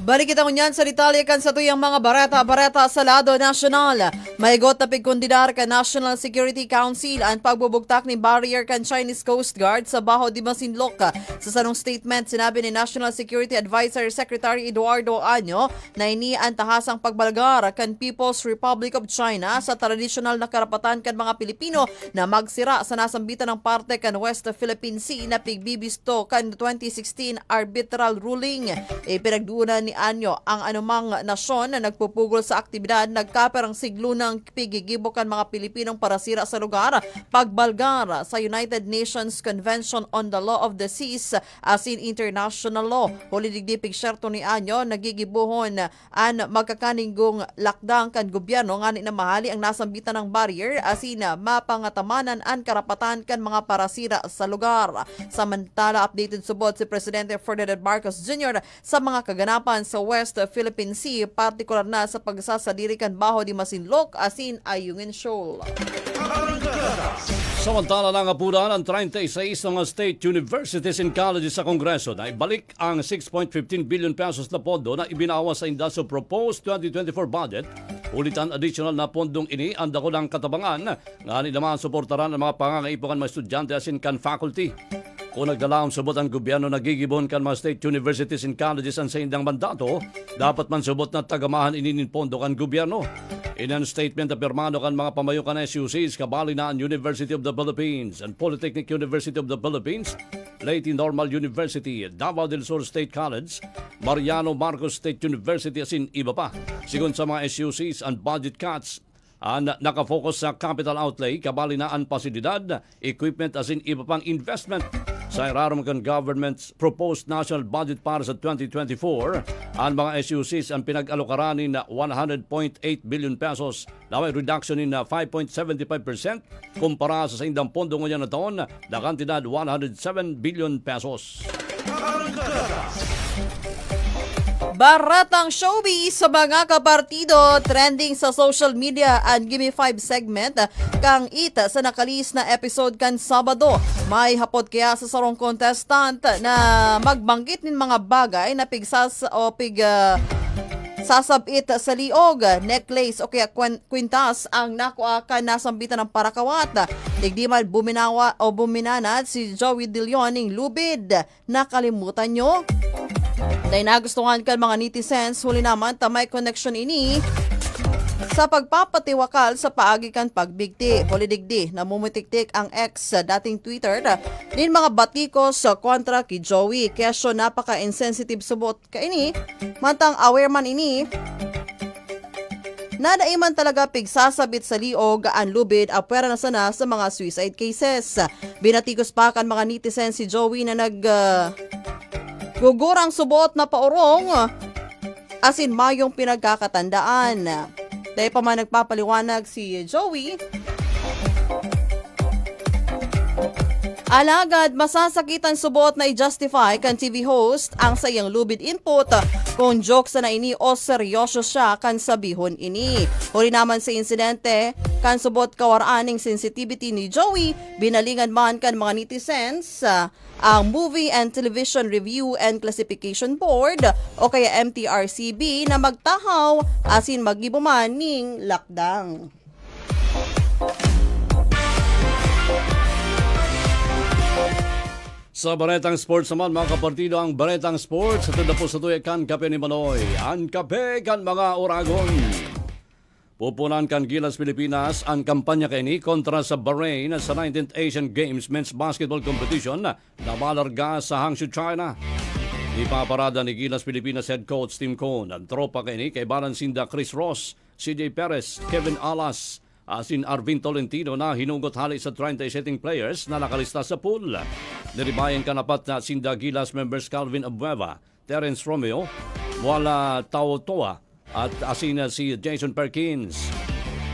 Balik kita kunyan sa detalye kan sa tuyang mga bareta sa lado nasyonal. Maigot na pigkondidar kan National Security Council ang pagbubugtak ni barrier kan Chinese Coast Guard sa Baho de Masinloc. Sa sanong statement, sinabi ni National Security Advisor Secretary Eduardo Año na ini ang tahasang pagbalgar kan People's Republic of China sa tradisyonal na karapatan kan mga Pilipino na magsira sa nasambitan ng parte kan West Philippine Sea na pigbibisto kan 2016 arbitral ruling. Pinagduunan ni Anyo ang anumang nasyon na nagpupugol sa aktibidad nagkaperang siglo ng pigigibo kan mga Pilipinong parasira sa lugar, pagbalgar sa United Nations Convention on the Law of the Seas as in international law. Huli digdipig syerto ni Anyo, nagigibuhon ang magkakaningong lakdang kan gobyerno nga na mahali ang nasambitan ng barrier as in mapangatamanan ang karapatan kan mga parasira sa lugar. Samantala, updated subod si Presidente Ferdinand Marcos Jr. sa mga kaganapan sa West Philippine Sea, partikular na sa pagsasadiri kan Baho de Masinloc asin Ayungin Shoal. Samantala ng apuran ang 36 mga state universities and colleges sa Kongreso na ibalik ang 6.15 billion pesos na pondo na ibinawas sa Industrial Proposed 2024 budget. Ulitan additional na pondong ini ang dakulang katabangan nga nilaman suportaran ang mga pangangaipukan mga estudyante asin kan faculty. Kung nagdala ang subot ang gobyerno nagigibon kan mga state universities and colleges ang sa indang mandato, dapat man subot na tagamahan ininin pondo kan gobyerno. In an statement na pirmano kan mga pamayukan SUCs, kabali na ang University of the Philippines and Polytechnic University of the Philippines, Leyte Normal University, Davao del Sur State College, Mariano Marcos State University asin iba pa. Sigon sa mga SUCs, ang budget cuts ang nakafocus sa capital outlay, kabali na ang pasilidad, equipment asin iba pang investment. Sa iraram kan government's proposed national budget para sa 2024, ang mga SUCs ang pinag-alokaranin na 100.8 billion pesos na may reduction in 5.75% kumpara sa indang pondo ngayon na taon na kantidad 107 billion pesos. Baratang showbiz sa mga kapartido, trending sa social media ang Gimme 5 segment kang ita sa nakalis na episode kan Sabado. May hapot kaya sa sarong contestant na magbanggit nin mga bagay na pigsas o sasabit sa liog, necklace o kaya kwintas ang nakuha nasambitan ng parakawat. Digdiman buminanad si Joey De Leon ng lubid. Nakalimutan nyo? Dahil nagustuhan ka mga netizens, huli naman tamay connection ini sa pagpapatiwakal sa paagikan pagbigti. Holidigdi, namumutiktik ang ex sa dating Twitter din mga batikos sa kontra kay Joey. Kesyo napaka-insensitive subot ka ini, mantang aware man ini, nadaiman talaga pigsasabit sa liog ang lubid apwera na sana sa mga suicide cases. Binatikos pa kan mga netizens si Joey na gugurang subot na paurong asin mayong pinagkakatandaan. Dahil pa man nagpapaliwanag si Joey, alagad masasakitan subot na i-justify kan TV host ang sayang lubid input kung jokes na ini o seryoso siya kan sabihon ini. Huli naman sa insidente, kan subot kawaraaning sensitivity ni Joey, binalingan man kan mga netizens ang Movie and Television Review and Classification Board o kaya MTRCB na magtahaw asin magibuman ning lakdang. Sa Baretang Sports naman mga kapartido, ang Baretang Sports sa po sa tuya kan kape ni Manoy. Ang kape kan mga oragon. Pupunan kan Gilas Pilipinas ang kampanya kini kontra sa Bahrain sa 19th Asian Games Men's Basketball Competition na malarga sa Hangzhou, China. Ipaparada ni Gilas Pilipinas head coach Tim Cone ang tropa kini kay Balansinda Chris Ross, CJ Perez, Kevin Alas, asin Arvin Tolentino na hinugot hali sa 37 players na nakalista sa pool. Niribayan kanapat na Sinda Gilas members Calvin Abueva, Terence Romeo, Wala Tautoa, at asina si Jason Perkins.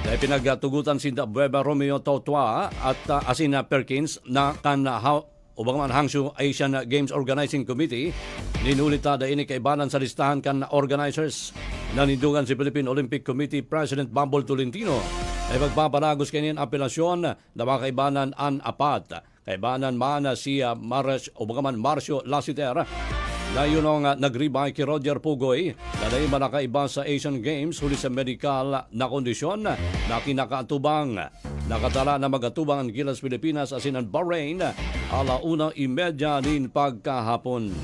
Dahil pinagtugutan si Abueva, Romeo, Tautoa at asina Perkins na Ubangman Hangzhou Asian Games Organizing Committee, ninulita da ini kaibanan sa listahan kan organizers. Nanindugan si Philippine Olympic Committee President Bambol Tolentino ay magpapanagos kanyan apelasyon na mga kaibanan an apat. Kaibanan man si Marcio Lasiter na yun ang nagribay kay Roger Pugoy na dahil manakaiba sa Asian Games huli sa medical na kondisyon na kinakaatubang. Nakatala na magatubang ang Gilas Pilipinas asin ang Bahrain 1:30 din pagkahapon.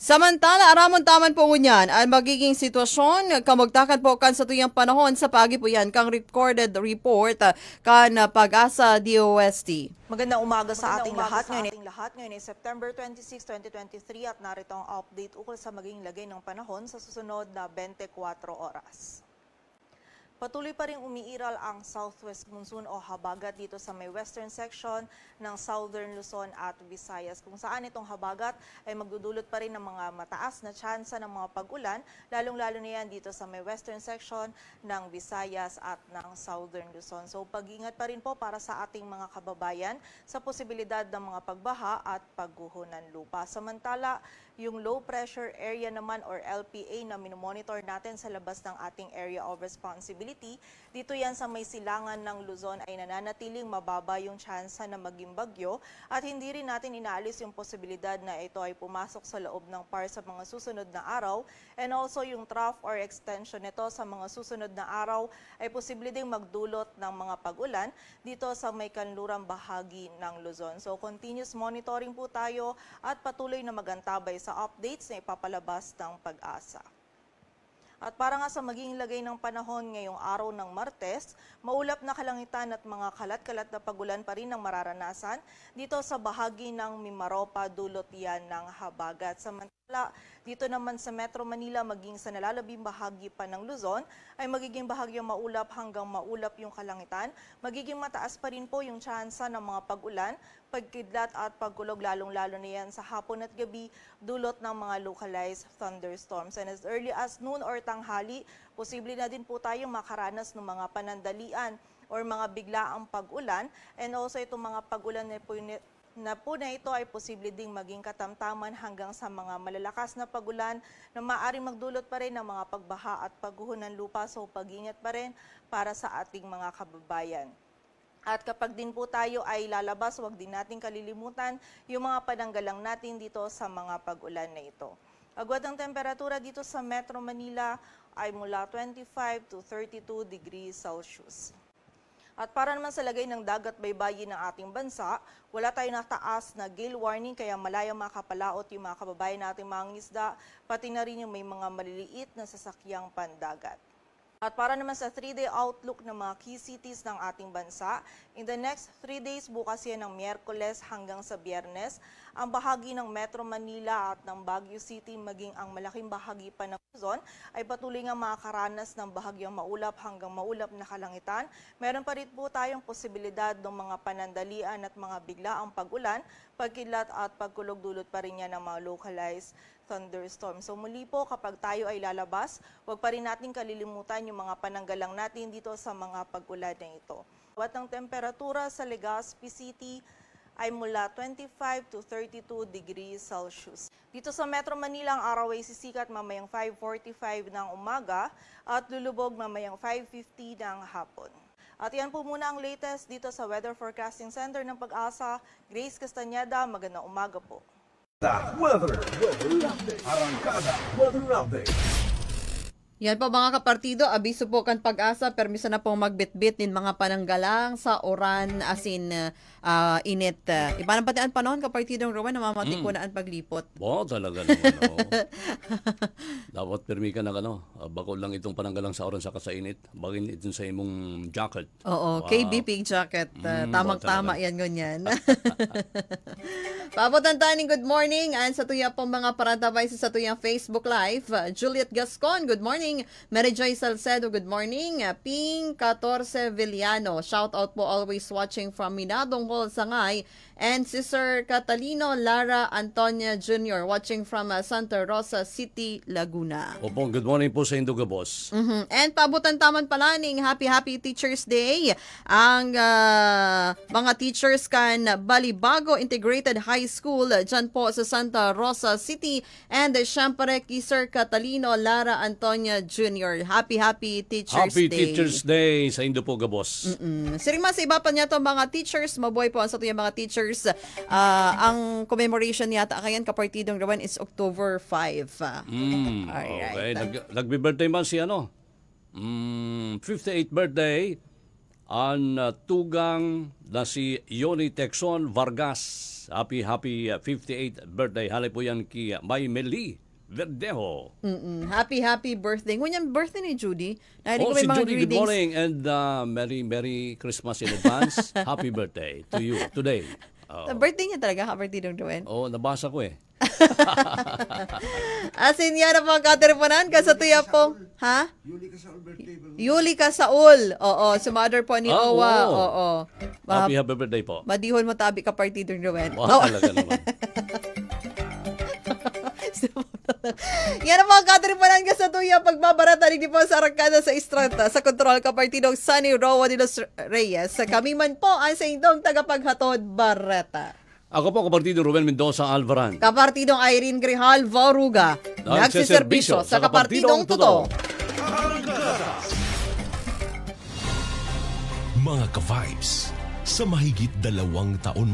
Samantala, aramon taman po niyan ang magiging sitwasyon kamugtakan po kan sa tuyang panahon sa pagi po yan kang recorded report kan Pag-asa DOST. Magandang umaga sa ating lahat. Ngayon ay September 26, 2023 at narito ang update ukol sa magiging lagay ng panahon sa susunod na 24 oras. Patuloy pa rin umiiral ang southwest monsoon o habagat dito sa may western section ng Southern Luzon at Visayas, kung saan itong habagat ay magdudulot pa rin ng mga mataas na tsansa ng mga pag-ulan, lalong-lalo na yan dito sa may western section ng Visayas at ng Southern Luzon. So pag-ingat pa rin po para sa ating mga kababayan sa posibilidad ng mga pagbaha at pagguho ng lupa. Samantala, yung low pressure area naman or LPA na minomonitor natin sa labas ng ating area of responsibility, dito yan sa may silangan ng Luzon ay nananatiling mababa yung tsansa na maging bagyo at hindi rin natin inaalis yung posibilidad na ito ay pumasok sa loob ng PAR sa mga susunod na araw, and also yung trough or extension nito sa mga susunod na araw ay posible ding magdulot ng mga pag-ulan dito sa may kanlurang bahagi ng Luzon. So continuous monitoring po tayo at patuloy na magantabay sa updates na ipapalabas ng Pag-asa. At para nga sa maging lagay ng panahon ngayong araw ng Martes, maulap na kalangitan at mga kalat-kalat na pagulan pa rin ang mararanasan dito sa bahagi ng Mimaropa, dulot yan ng habagat. Samantala, dito naman sa Metro Manila maging sa nalalabing bahagi pa ng Luzon ay magiging bahagyang maulap hanggang maulap yung kalangitan. Magiging mataas pa rin po yung tsansa ng mga pag-ulan, pagkidlat at pagkulog, lalong-lalo na yan sa hapon at gabi, dulot ng mga localized thunderstorms. And as early as noon or tanghali, posible na din po tayong makaranas ng mga panandalian or mga biglaang pag-ulan. And also itong mga pag-ulan na po na ito ay posible ding maging katamtaman hanggang sa mga malalakas na pag-ulan na maaaring magdulot pa rin ng mga pagbaha at pagguho ng lupa. So pag-ingat pa rin para sa ating mga kababayan. At kapag din po tayo ay lalabas, huwag din natin kalilimutan yung mga pananggalang natin dito sa mga pag-ulan na ito. Agwat ang temperatura dito sa Metro Manila ay mula 25 to 32 degrees Celsius. At para naman sa lagay ng dagat baybayin ng ating bansa, wala tayong nataas na gale warning kaya malayang makapalaot yung mga kababayan nating mga isda, pati na rin yung may mga maliliit na sasakyang pandagat. At para naman sa 3-day outlook ng mga key cities ng ating bansa, in the next 3 days, bukas yan ng Miyerkules hanggang sa Biyernes, ang bahagi ng Metro Manila at ng Baguio City maging ang malaking bahagi pa ng Luzon ay patuloy nga makakaranas ng bahagyang maulap hanggang maulap na kalangitan. Meron pa rin po tayong posibilidad ng mga panandalian at mga biglaang pag-ulan, pagkidlat at pagkulog-dulot pa rin yan ng mga localized thunderstorm. So muli po, kapag tayo ay lalabas, huwag pa rin natin kalilimutan yung mga pananggalang natin dito sa mga pag-ulan na ito. At ang temperatura sa Legazpi City ay mula 25 to 32 degrees Celsius. Dito sa Metro Manila, ang araw ay sisikat mamayang 5:45 ng umaga at lulubog mamayang 5:50 ng hapon. At yan po muna ang latest dito sa Weather Forecasting Center ng Pag-asa. Grace Castañeda, magandang umaga po. Weather Arrancada Weather Update. Yan po mga kapartido, abiso po kan Pag-asa, permiso na pong magbitbit din mga pananggalang sa oran asin init. Iba ng patian panahon kapartidong Rowan, namamati ko na ang paglipot. Talaga naman. Dapat permi ka na bakol lang itong pananggalang sa oran sa kasainit. Bagin itong sa imong jacket. Oo, KB pink jacket. Tamang-tama yan ganyan. Pabutan tayo good morning. And sa tuya pong mga parantabay sa tuyang Facebook Live. Juliet Gascon, good morning. Mary Joy Salcedo, good morning. Ping 14 Villano, shout out po, always watching from Minadong Hall, Sangay. And si Sir Catalino Lara Antonia Jr. watching from Santa Rosa City, Laguna. Opo, good morning po sa Induga Boss. And pabutan taman palaning, happy Teachers Day. Ang mga teachers kan Balibago Integrated High School dyan po sa Santa Rosa City. And syempre kay Sir Catalino Lara Antonia Jr. Happy Teachers Day. Happy Teachers Day sa Induga Boss. Siring mas iba pa niya to mga teachers, mabuhay po sa tuyang mga teachers. Ang commemoration yata kayan kapartidong Rawan is October 5. Alright. Okay, nagbi-birthday man si 58th birthday ang tugang na si Yoni Texon Vargas. Happy 58th birthday. Halay po yan kay May Meli Verdejo. Happy birthday. Ngunyan birthday ni Judy. Si Judy, good morning and Merry Christmas in advance. Happy birthday to you today. Birthday niya talaga, kapartidong Duwen? Oo, nabasa ko eh. Asin yan ang mga katerponan, kasatuya po. Ha? Yuli ka Saul. Oo, sa mother po ni Owa. Oo. Happy birthday po. Madihon mo tabi kapartidong Duwen. Talaga naman. Yan ang mga katripanan ka sa tuya pagbabarata ni po sa Arrancada sa Estrada sa kontrol kapartidong Sunny Roa de los Reyes. Kami man po ang sa indong tagapaghatod Barreta. Ako po kapartidong Ruben Mendoza Alvaran. Kapartidong Irene Grihal Varuga. Nagsiservisyo sa kapartidong Toto. Mga ka-vibes, sa mahigit 2 taon